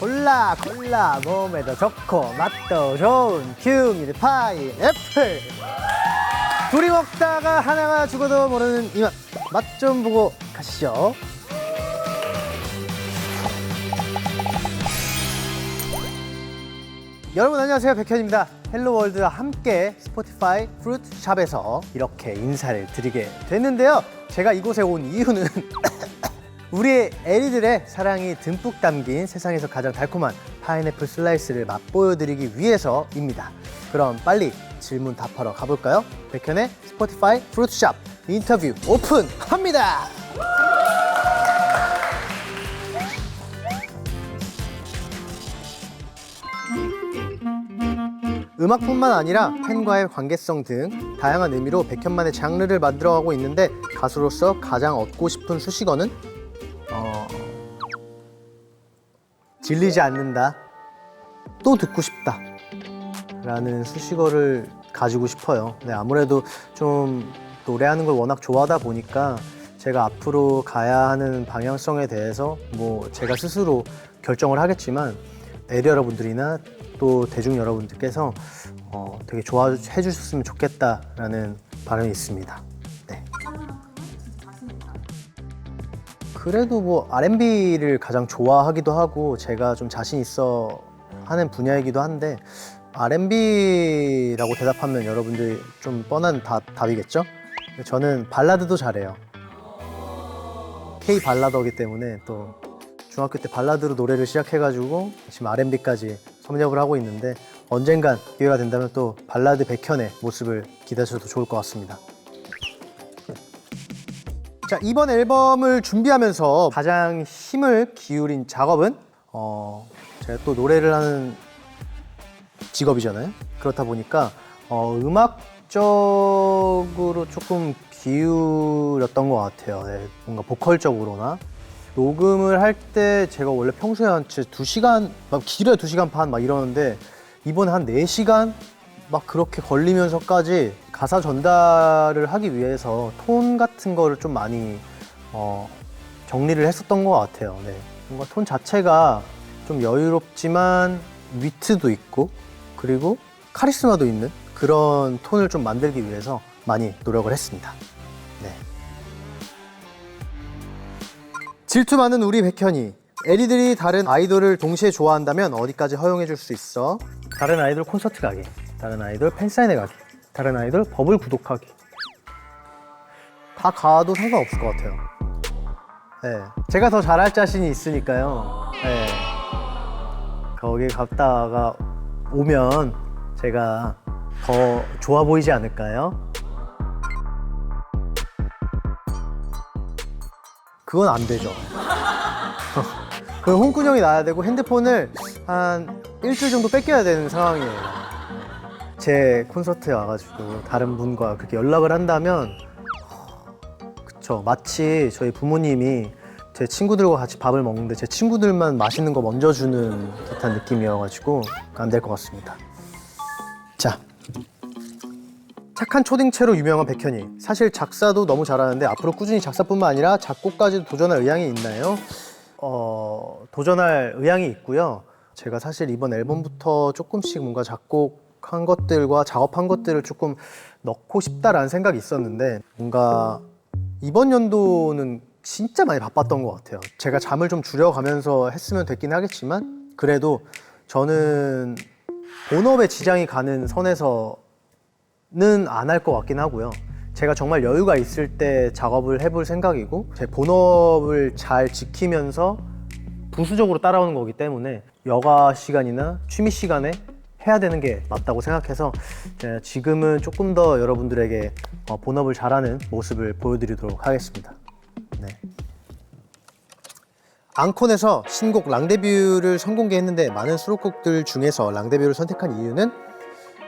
골라 골라 몸에도 좋고 맛도 좋은 큐미드 파인애플. 둘이 먹다가 하나가 죽어도 모르는 이 맛. 맛 좀 보고 가시죠. 여러분 안녕하세요, 백현입니다. 헬로월드와 함께 스포티파이 프루트샵에서 이렇게 인사를 드리게 됐는데요. 제가 이곳에 온 이유는 우리 애리들의 사랑이 듬뿍 담긴 세상에서 가장 달콤한 파인애플 슬라이스를 맛보여드리기 위해서입니다. 그럼 빨리 질문 답하러 가볼까요? 백현의 스포티파이 프루트샵 인터뷰 오픈합니다. 음악뿐만 아니라 팬과의 관계성 등 다양한 의미로 백현만의 장르를 만들어가고 있는데, 가수로서 가장 얻고 싶은 수식어는 질리지 않는다, 또 듣고 싶다 라는 수식어를 가지고 싶어요. 네, 아무래도 좀 노래하는 걸 워낙 좋아하다 보니까 제가 앞으로 가야 하는 방향성에 대해서 제가 스스로 결정을 하겠지만, 애리 여러분들이나 또 대중 여러분들께서 되게 좋아해 주셨으면 좋겠다라는 바람이 있습니다. 네. 그래도 R&B를 가장 좋아하기도 하고 제가 좀 자신 있어 하는 분야이기도 한데, R&B라고 대답하면 여러분들이 좀 뻔한 답이겠죠? 저는 발라드도 잘해요. K 발라더이기 때문에 또 중학교 때 발라드로 노래를 시작해가지고 지금 R&B까지 섭렵을 하고 있는데, 언젠간 기회가 된다면 또 발라드 백현의 모습을 기대하셔도 좋을 것 같습니다. 자, 이번 앨범을 준비하면서 가장 힘을 기울인 작업은 제가 또 노래를 하는 직업이잖아요. 그렇다 보니까 음악적으로 조금 기울였던 것 같아요. 네, 뭔가 보컬적으로나. 녹음을 할 때 제가 원래 평소에 한 2시간, 막 길어야 2시간 반 막 이러는데, 이번에 한 4시간 막 그렇게 걸리면서까지 가사 전달을 하기 위해서 톤 같은 거를 좀 많이 정리를 했었던 것 같아요. 네. 뭔가 톤 자체가 좀 여유롭지만 위트도 있고 그리고 카리스마도 있는 그런 톤을 좀 만들기 위해서 많이 노력을 했습니다. 네. 질투 많은 우리 백현이, 애리들이 다른 아이돌을 동시에 좋아한다면 어디까지 허용해 줄 수 있어? 다른 아이돌 콘서트 가기, 다른 아이돌 팬사인회 가기, 다른 아이돌 버블 구독하기. 다 가도 상관없을 것 같아요. 네. 제가 더 잘할 자신이 있으니까요. 네. 거기 갔다가 오면 제가 더 좋아 보이지 않을까요? 그건 안 되죠. 그럼 홍군형이 나야 되고 핸드폰을 한 일주일 정도 뺏겨야 되는 상황이에요. 제 콘서트에 와가지고 다른 분과 그렇게 연락을 한다면, 그쵸, 마치 저희 부모님이 제 친구들과 같이 밥을 먹는데 제 친구들만 맛있는 거 먼저 주는 듯한 느낌이어가지고 안 될 것 같습니다. 자, 착한 초딩체로 유명한 백현이, 사실 작사도 너무 잘하는데 앞으로 꾸준히 작사뿐만 아니라 작곡까지도 도전할 의향이 있나요? 도전할 의향이 있고요. 제가 사실 이번 앨범부터 조금씩 뭔가 작곡한 것들과 작업한 것들을 조금 넣고 싶다라는 생각이 있었는데, 뭔가 이번 연도는 진짜 많이 바빴던 것 같아요. 제가 잠을 좀 줄여가면서 했으면 됐긴 하겠지만, 그래도 저는 본업에 지장이 가는 선에서는 안 할 것 같긴 하고요. 제가 정말 여유가 있을 때 작업을 해볼 생각이고, 제 본업을 잘 지키면서 부수적으로 따라오는 거기 때문에 여가 시간이나 취미 시간에 해야 되는 게 맞다고 생각해서 지금은 조금 더 여러분들에게 본업을 잘하는 모습을 보여드리도록 하겠습니다. 네. 앙콘에서 신곡 랑데뷰를 선공개했는데, 많은 수록곡들 중에서 랑데뷰를 선택한 이유는,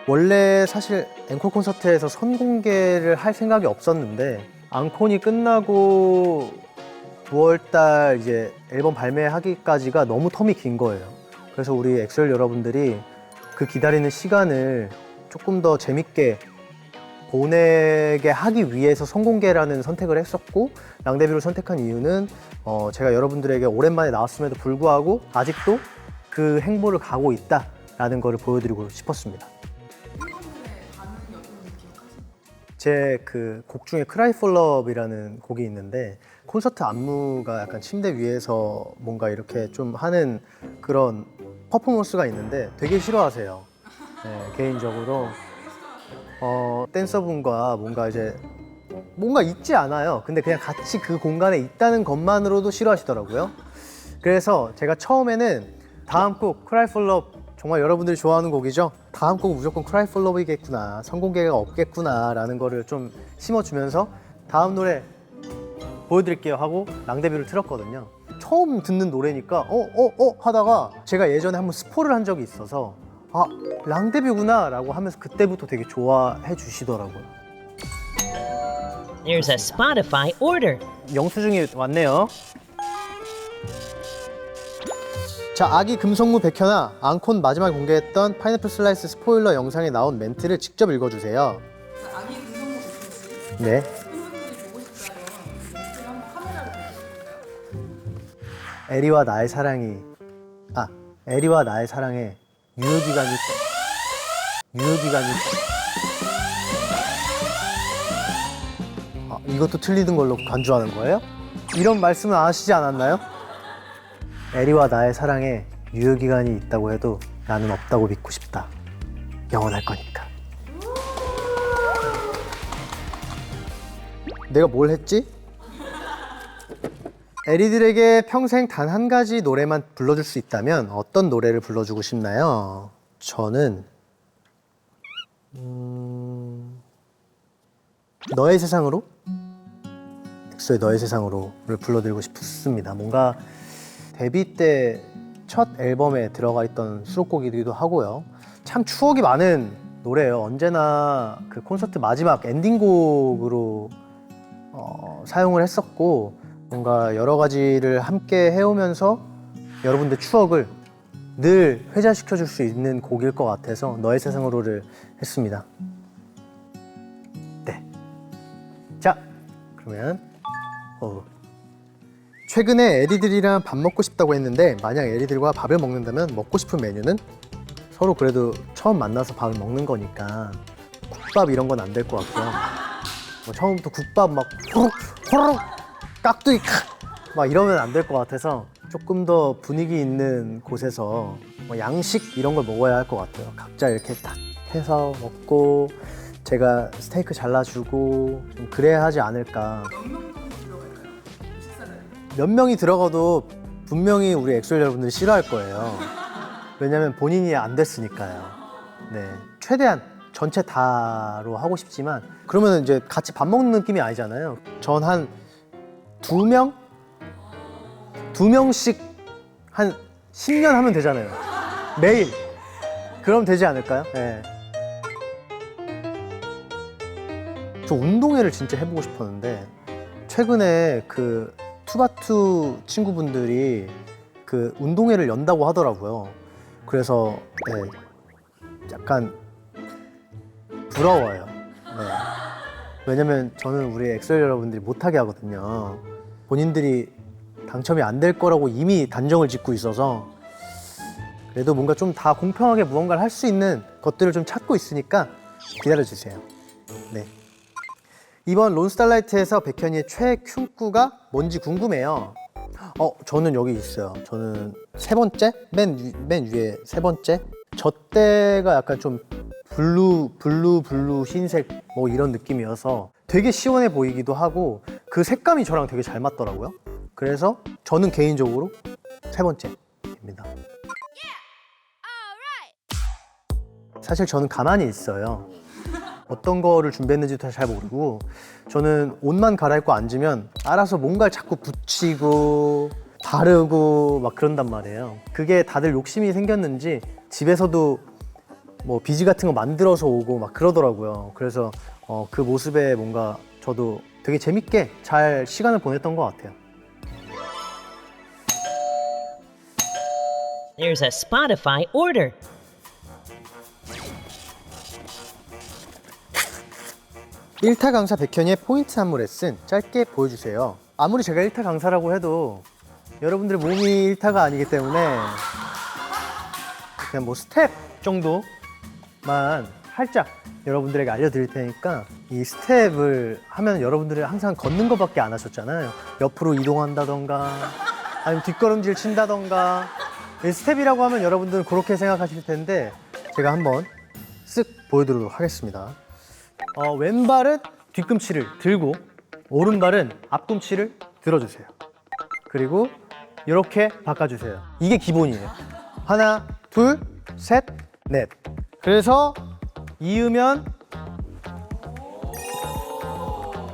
원래 사실 앵콜 콘서트에서 선공개를 할 생각이 없었는데, 앙콘이 끝나고 9월달 이제 앨범 발매하기까지가 너무 텀이 긴 거예요. 그래서 우리 엑셀 여러분들이 그 기다리는 시간을 조금 더 재밌게 보내게 하기 위해서 선공개라는 선택을 했었고, 랑데뷰를 선택한 이유는 제가 여러분들에게 오랜만에 나왔음에도 불구하고 아직도 그 행보를 가고 있다라는 거를 보여드리고 싶었습니다. 제 그 곡 중에 Cry for Love이라는 곡이 있는데 콘서트 안무가 약간 침대 위에서 뭔가 이렇게 좀 하는 그런 퍼포먼스가 있는데 되게 싫어하세요. 네, 개인적으로 댄서분과 뭔가 이제 뭔가 있지 않아요. 근데 그냥 같이 그 공간에 있다는 것만으로도 싫어하시더라고요. 그래서 제가 처음에는 다음 곡 Cry for Love 정말 여러분들이 좋아하는 곡이죠. 다음 곡은 무조건 Cry for Love이겠구나, 선공개가 없겠구나 라는 거를 좀 심어주면서 다음 노래 보여드릴게요 하고 랑데뷔를 틀었거든요. 처음 듣는 노래니까 하다가 제가 예전에 한번 스포를 한 적이 있어서 아, 랑데뷔구나 라고 하면서 그때부터 되게 좋아해 주시더라고요. There's a Spotify order. 영수증이 왔네요. 자, 아기 금성무 백현아, 앙콘 마지막에 공개했던 파인애플 슬라이스 스포일러 영상에 나온 멘트를 직접 읽어주세요. 아기 금성무 백현 씨. 네. 팬분들이 보고 싶다면 멘트를 한번 카메라로 보여주실까요? 에리와 나의 사랑이 에리와 나의 사랑에 유효기간이 이것도 틀리는 걸로 간주하는 거예요? 이런 말씀은 안 하시지 않았나요? 에리와 나의 사랑에 유효기간이 있다고 해도 나는 없다고 믿고 싶다. 영원할 거니까. 내가 뭘 했지? 에리들에게 평생 단 한 가지 노래만 불러줄 수 있다면 어떤 노래를 불러주고 싶나요? 저는 너의 세상으로? 엑소의 너의 세상으로를 불러드리고 싶습니다. 뭔가 데뷔 때 첫 앨범에 들어가 있던 수록곡이기도 하고요. 참 추억이 많은 노래예요. 언제나 그 콘서트 마지막 엔딩곡으로 사용을 했었고 뭔가 여러 가지를 함께 해오면서 여러분들 추억을 늘 회자시켜 줄 수 있는 곡일 것 같아서 너의 세상으로를 했습니다. 네. 자, 그러면 최근에 에리들이랑 밥 먹고 싶다고 했는데 만약 에리들과 밥을 먹는다면 먹고 싶은 메뉴는? 서로 그래도 처음 만나서 밥을 먹는 거니까 국밥 이런 건 안 될 것 같고요. 뭐 처음부터 국밥 막 호로록 깍두기 막 이러면 안 될 것 같아서 조금 더 분위기 있는 곳에서 뭐 양식 이런 걸 먹어야 할 것 같아요. 각자 이렇게 딱 해서 먹고 제가 스테이크 잘라주고 좀 그래야 하지 않을까. 몇 명이 들어가도 분명히 우리 엑소엘 여러분들이 싫어할 거예요. 왜냐면 본인이 안 됐으니까요. 네, 최대한 전체 다로 하고 싶지만 그러면 이제 같이 밥 먹는 느낌이 아니잖아요. 전 한 2명? 2명씩 한 10년 하면 되잖아요. 매일. 그럼 되지 않을까요? 네. 저 운동회를 진짜 해보고 싶었는데 최근에 그 투바투 친구분들이 그 운동회를 연다고 하더라고요. 그래서 네, 약간 부러워요. 네. 왜냐면 저는 우리 엑소엘 여러분들이 못하게 하거든요. 본인들이 당첨이 안 될 거라고 이미 단정을 짓고 있어서 그래도 뭔가 좀 다 공평하게 무언가를 할 수 있는 것들을 좀 찾고 있으니까 기다려주세요. 네. 이번 론스타라이트에서 백현이의 최큐구가 뭔지 궁금해요. 저는 여기 있어요. 저는 세 번째? 맨 위에 세 번째? 저 때가 약간 좀 블루 흰색 뭐 이런 느낌이어서 되게 시원해 보이기도 하고 그 색감이 저랑 되게 잘 맞더라고요. 그래서 저는 개인적으로 세 번째입니다. 사실 저는 가만히 있어요. 어떤 거를 준비했는지도 잘 모르고 저는 옷만 갈아입고 앉으면 알아서 뭔가를 자꾸 붙이고 바르고 막 그런단 말이에요. 그게 다들 욕심이 생겼는지 집에서도 뭐 비지 같은 거 만들어서 오고 막 그러더라고요. 그래서 그 모습에 뭔가 저도 되게 재밌게 잘 시간을 보냈던 것 같아요. There's a Spotify order. 일타 강사 백현이의 포인트 안무 레슨 짧게 보여주세요. 아무리 제가 일타 강사라고 해도 여러분들의 몸이 일타가 아니기 때문에 그냥 뭐 스텝 정도만 살짝 여러분들에게 알려드릴 테니까 이 스텝을 하면 여러분들이 항상 걷는 것밖에 안 하셨잖아요. 옆으로 이동한다던가 아니면 뒷걸음질 친다던가 이 스텝이라고 하면 여러분들은 그렇게 생각하실 텐데 제가 한번 쓱 보여드리도록 하겠습니다. 왼발은 뒤꿈치를 들고 오른발은 앞꿈치를 들어주세요. 그리고 이렇게 바꿔주세요. 이게 기본이에요. 하나, 둘, 셋, 넷. 그래서 이으면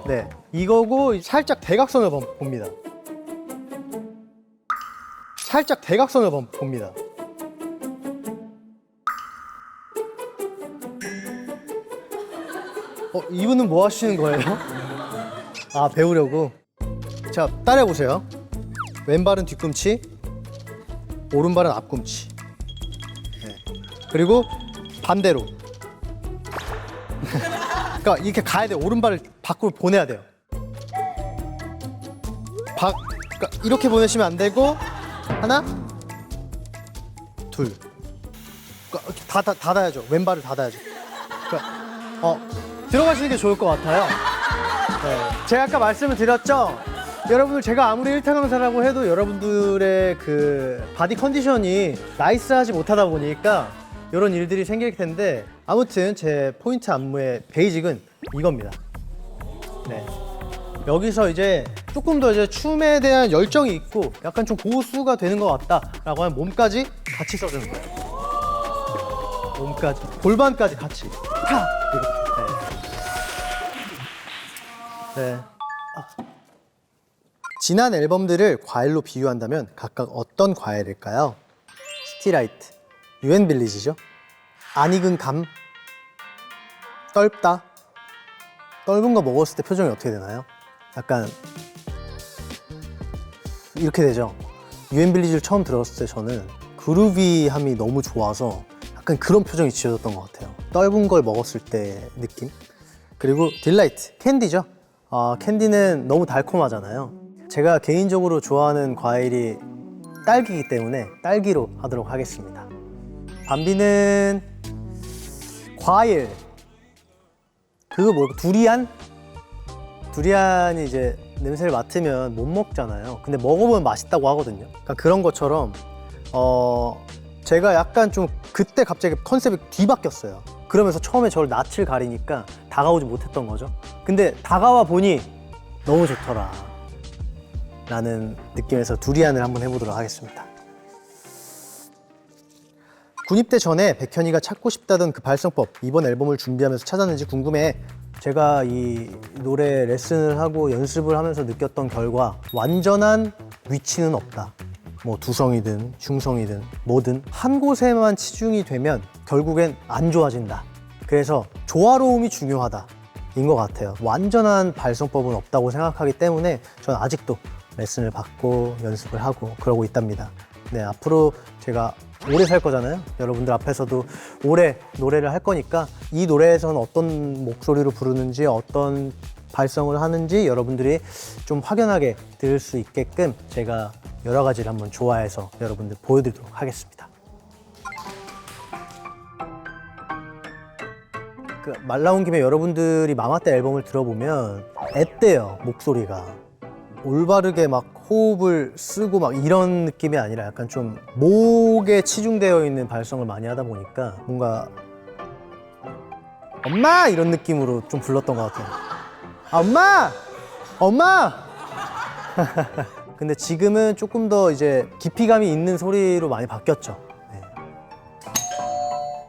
네 이거고 살짝 대각선을 봅니다. 살짝 대각선을 봅니다. 이분은 뭐 하시는 거예요? 아, 배우려고? 자, 따라해보세요. 왼발은 뒤꿈치, 오른발은 앞꿈치. 네. 그리고 반대로. 그러니까 이렇게 가야 돼요. 오른발을 밖으로 보내야 돼요. 그러니까 이렇게 보내시면 안 되고 하나, 둘. 그러니까 닫아야죠. 왼발을 닫아야죠. 그러니까, 들어가시는 게 좋을 것 같아요. 네. 제가 아까 말씀을 드렸죠. 여러분들 제가 아무리 1타 강사라고 해도 여러분들의 그 바디 컨디션이 나이스하지 못하다 보니까 이런 일들이 생길 텐데 아무튼 제 포인트 안무의 베이직은 이겁니다. 네. 여기서 이제 조금 더 이제 춤에 대한 열정이 있고 약간 좀 고수가 되는 것 같다라고 하면 몸까지 같이 써주는 거예요. 몸까지, 골반까지 같이. 타! 이렇게. 네. 지난 앨범들을 과일로 비유한다면 각각 어떤 과일일까요? 스티라이트, 유엔빌리지죠? 안 익은 감, 떫다. 떫은 거 먹었을 때 표정이 어떻게 되나요? 약간 이렇게 되죠. 유엔빌리지를 처음 들었을 때 저는 그루비함이 너무 좋아서 약간 그런 표정이 지어졌던 것 같아요. 떫은 걸 먹었을 때 느낌. 그리고 딜라이트, 캔디죠. 캔디는 너무 달콤하잖아요. 제가 개인적으로 좋아하는 과일이 딸기이기 때문에 딸기로 하도록 하겠습니다. 밤비는 과일, 그거 뭐고 두리안? 두리안이 이제 냄새를 맡으면 못 먹잖아요. 근데 먹어보면 맛있다고 하거든요. 그러니까 그런 것처럼 제가 약간 좀 그때 갑자기 컨셉이 뒤바뀌었어요. 그러면서 처음에 저를 낯을 가리니까 다가오지 못했던 거죠. 근데 다가와 보니 너무 좋더라 라는 느낌에서 두리안을 한번 해보도록 하겠습니다. 군입대 전에 백현이가 찾고 싶다던 그 발성법 이번 앨범을 준비하면서 찾았는지 궁금해. 제가 이 노래 레슨을 하고 연습을 하면서 느꼈던 결과 완전한 위치는 없다. 뭐 두성이든 중성이든 뭐든 한 곳에만 치중이 되면 결국엔 안 좋아진다. 그래서 조화로움이 중요하다 인 것 같아요. 완전한 발성법은 없다고 생각하기 때문에 저는 아직도 레슨을 받고 연습을 하고 그러고 있답니다. 네, 앞으로 제가 오래 살 거잖아요. 여러분들 앞에서도 오래 노래를 할 거니까 이 노래에서는 어떤 목소리로 부르는지 어떤 발성을 하는지 여러분들이 좀 확연하게 들을 수 있게끔 제가 여러 가지를 한번 좋아해서 여러분들 보여드리도록 하겠습니다. 말 나온 김에 여러분들이 마마떼 앨범을 들어보면 앳돼요, 목소리가. 올바르게 막 호흡을 쓰고 막 이런 느낌이 아니라 약간 좀 목에 치중되어 있는 발성을 많이 하다 보니까 뭔가 엄마! 이런 느낌으로 좀 불렀던 것 같아요. 아, 엄마! 엄마! 근데 지금은 조금 더 이제 깊이감이 있는 소리로 많이 바뀌었죠. 네.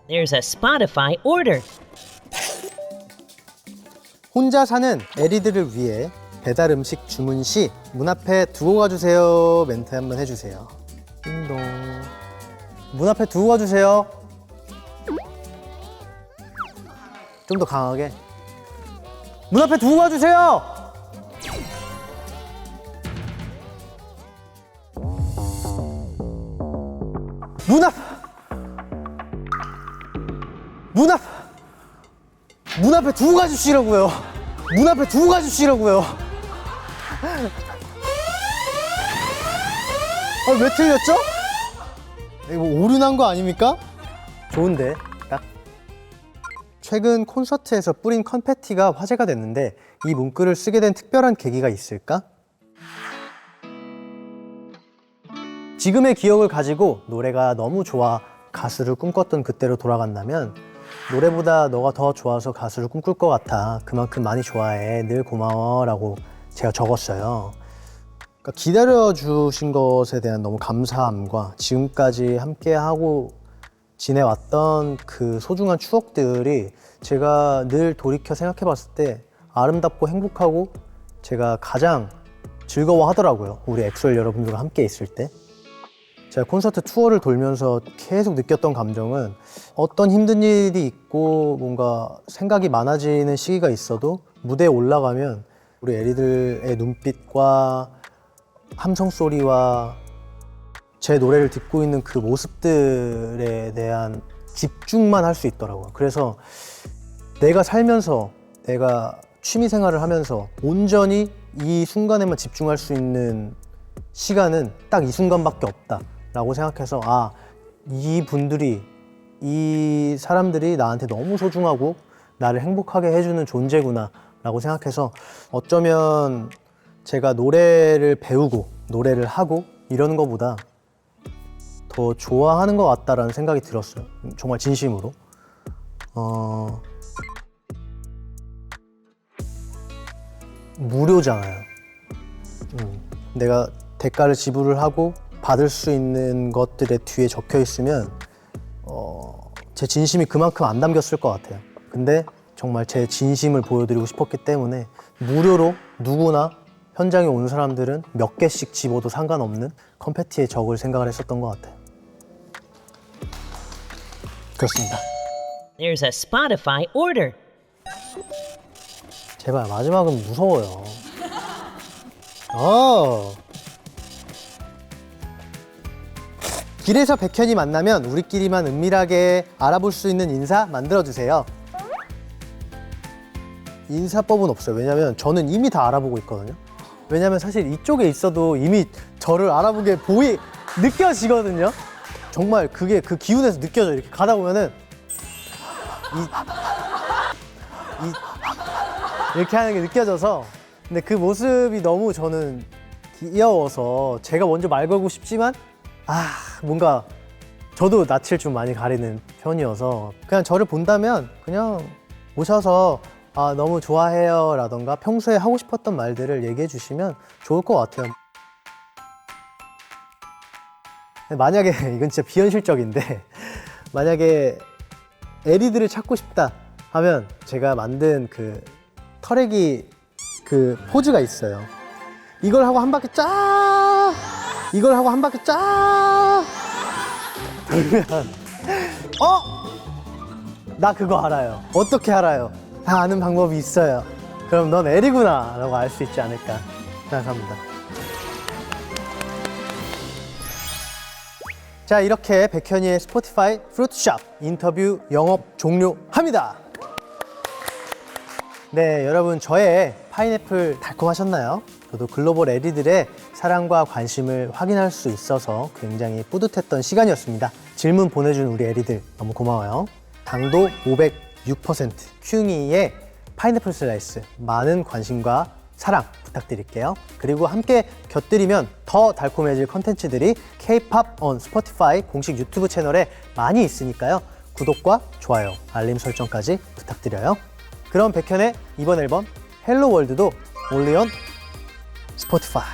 There's a Spotify order. 혼자 사는 에리들을 위해 배달 음식 주문 시 문 앞에 두고 가주세요 멘트 한번 해주세요. 띵동. 문 앞에 두고 가주세요. 좀 더 강하게. 문 앞에 두고 가주세요. 문 앞에 두고 가주시라고요. 문 앞에 두고 가주시라고요. 왜 틀렸죠? 이거 오류난 거 아닙니까? 좋은데 딱. 최근 콘서트에서 뿌린 컨페티가 화제가 됐는데 이 문구를 쓰게 된 특별한 계기가 있을까? 지금의 기억을 가지고 노래가 너무 좋아 가수를 꿈꿨던 그때로 돌아간다면 노래보다 너가 더 좋아서 가수를 꿈꿀 것 같아. 그만큼 많이 좋아해. 늘 고마워. 라고 제가 적었어요. 그러니까 기다려주신 것에 대한 너무 감사함과 지금까지 함께하고 지내왔던 그 소중한 추억들이 제가 늘 돌이켜 생각해 봤을 때 아름답고 행복하고 제가 가장 즐거워하더라고요. 우리 엑소엘 여러분들과 함께 있을 때. 제가 콘서트 투어를 돌면서 계속 느꼈던 감정은 어떤 힘든 일이 있고 뭔가 생각이 많아지는 시기가 있어도 무대에 올라가면 우리 애리들의 눈빛과 함성 소리와 제 노래를 듣고 있는 그 모습들에 대한 집중만 할 수 있더라고요. 그래서 내가 살면서 내가 취미 생활을 하면서 온전히 이 순간에만 집중할 수 있는 시간은 딱 이 순간밖에 없다라고 생각해서 아, 이 분들이 이 사람들이 나한테 너무 소중하고 나를 행복하게 해주는 존재구나 라고 생각해서 어쩌면 제가 노래를 배우고 노래를 하고 이러는 것보다 더 좋아하는 것 같다라는 생각이 들었어요. 정말 진심으로. 무료잖아요. 내가 대가를 지불을 하고 받을 수 있는 것들의 뒤에 적혀 있으면 제 진심이 그만큼 안 담겼을 것 같아요. 근데 정말 제 진심을 보여드리고 싶었기 때문에 무료로 누구나 현장에 온 사람들은 몇 개씩 집어도 상관없는 컨페티에 적을 생각을 했었던 것 같아요. 그렇습니다. There's a Spotify order. 제발 마지막은 무서워요. 길에서 백현이 만나면 우리끼리만 은밀하게 알아볼 수 있는 인사 만들어주세요. 인사법은 없어요. 왜냐면 저는 이미 다 알아보고 있거든요. 왜냐면 사실 이쪽에 있어도 이미 저를 알아보게 느껴지거든요. 정말 그게 그 기운에서 느껴져요. 이렇게 가다 보면은 이렇게 하는 게 느껴져서. 근데 그 모습이 너무 저는 귀여워서 제가 먼저 말 걸고 싶지만 뭔가 저도 낯을 좀 많이 가리는 편이어서 그냥 저를 본다면 그냥 오셔서 너무 좋아해요 라던가 평소에 하고 싶었던 말들을 얘기해 주시면 좋을 것 같아요. 만약에 이건 진짜 비현실적인데 만약에 애리들을 찾고 싶다 하면 제가 만든 그 털애기 그 포즈가 있어요. 이걸 하고 한 바퀴 쫙 이걸 하고 한 바퀴 쫙 돌면 나 그거 알아요. 어떻게 알아요? 다 아는 방법이 있어요. 그럼 넌 애리구나 라고 알 수 있지 않을까 생각합니다. 자, 이렇게 백현이의 스포티파이 프루트샵 인터뷰 영업 종료합니다. 네, 여러분 저의 파인애플 달콤하셨나요? 저도 글로벌 애리들의 사랑과 관심을 확인할 수 있어서 굉장히 뿌듯했던 시간이었습니다. 질문 보내준 우리 애리들 너무 고마워요. 당도 506% 큐이의 파인애플 슬라이스 많은 관심과 사랑 부탁드릴게요. 그리고 함께 곁들이면 더 달콤해질 컨텐츠들이 K-POP on 스포티파이 공식 유튜브 채널에 많이 있으니까요. 구독과 좋아요, 알림 설정까지 부탁드려요. 그럼 백현의 이번 앨범 헬로 월드도 only on 스포티파이